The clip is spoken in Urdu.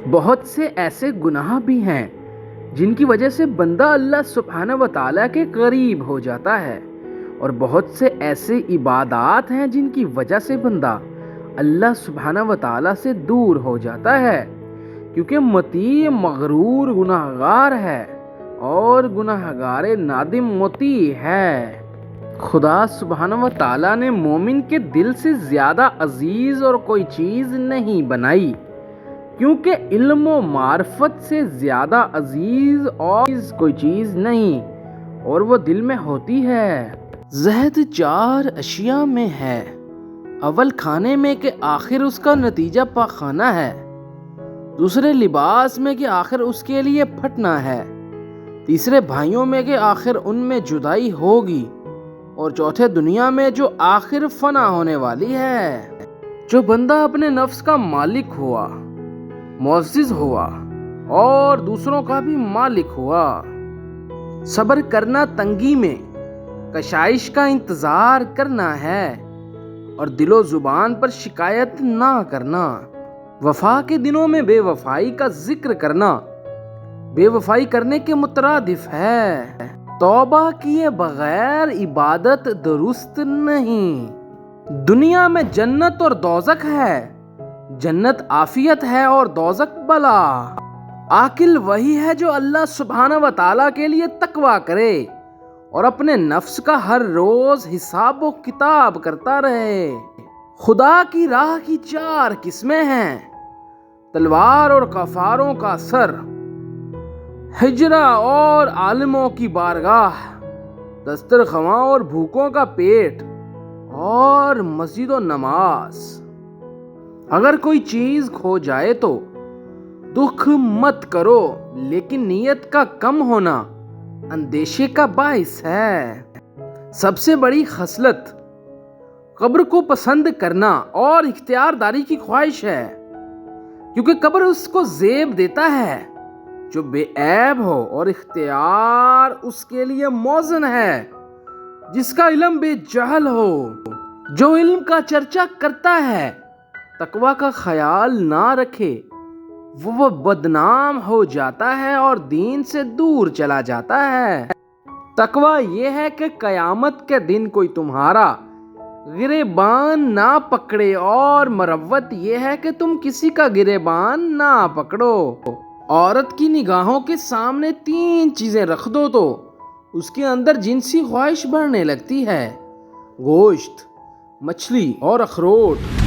بہت سے ایسے گناہ بھی ہیں جن کی وجہ سے بندہ اللہ سبحانہ و تعالیٰ کے قریب ہو جاتا ہے، اور بہت سے ایسے عبادات ہیں جن کی وجہ سے بندہ اللہ سبحانہ و تعالیٰ سے دور ہو جاتا ہے، کیونکہ مطیع مغرور گناہگار ہے اور گناہگار نادم مطیع ہے۔ خدا سبحانہ و تعالیٰ نے مومن کے دل سے زیادہ عزیز اور کوئی چیز نہیں بنائی، کیونکہ علم و معرفت سے زیادہ عزیز اور کوئی چیز نہیں، اور وہ دل میں ہوتی ہے۔ زہد 4 اشیاء میں ہے، اول کھانے میں کہ آخر اس کا نتیجہ پاخانہ ہے، دوسرے لباس میں کہ آخر اس کے لیے پھٹنا ہے، تیسرے بھائیوں میں کہ آخر ان میں جدائی ہوگی، اور چوتھے دنیا میں جو آخر فنا ہونے والی ہے۔ جو بندہ اپنے نفس کا مالک ہوا، معزز ہوا اور دوسروں کا بھی مالک ہوا، صبر کرنا تنگی میں، کشائش کا انتظار کرنا ہے، اور دل و زبان پر شکایت نہ کرنا، وفا کے دنوں میں بے وفائی کا ذکر کرنا بے وفائی کرنے کے مترادف ہے۔ توبہ کیے بغیر عبادت درست نہیں۔ دنیا میں جنت اور دوزخ ہے، جنت عافیت ہے اور دوزخ بلا۔ عاقل وہی ہے جو اللہ سبحانہ و تعالیٰ کے لیے تقویٰ کرے اور اپنے نفس کا ہر روز حساب و کتاب کرتا رہے۔ خدا کی راہ کی 4 قسمیں ہیں: تلوار اور کفاروں کا سر، ہجرہ اور عالموں کی بارگاہ، دسترخواں اور بھوکوں کا پیٹ، اور مسجد و نماز۔ اگر کوئی چیز کھو جائے تو دکھ مت کرو، لیکن نیت کا کم ہونا اندیشے کا باعث ہے۔ سب سے بڑی خصلت قبر کو پسند کرنا اور اختیار داری کی خواہش ہے، کیونکہ قبر اس کو زیب دیتا ہے جو بے عیب ہو، اور اختیار اس کے لیے موزن ہے جس کا علم بے جہل ہو۔ جو علم کا چرچا کرتا ہے تقویٰ کا خیال نہ رکھے، وہ بدنام ہو جاتا ہے اور دین سے دور چلا جاتا ہے۔ تقویٰ یہ ہے کہ قیامت کے دن کوئی تمہارا گریبان نہ پکڑے، اور مروت یہ ہے کہ تم کسی کا گریبان نہ پکڑو۔ عورت کی نگاہوں کے سامنے 3 چیزیں رکھ دو تو اس کے اندر جنسی خواہش بڑھنے لگتی ہے: گوشت، مچھلی اور اخروٹ۔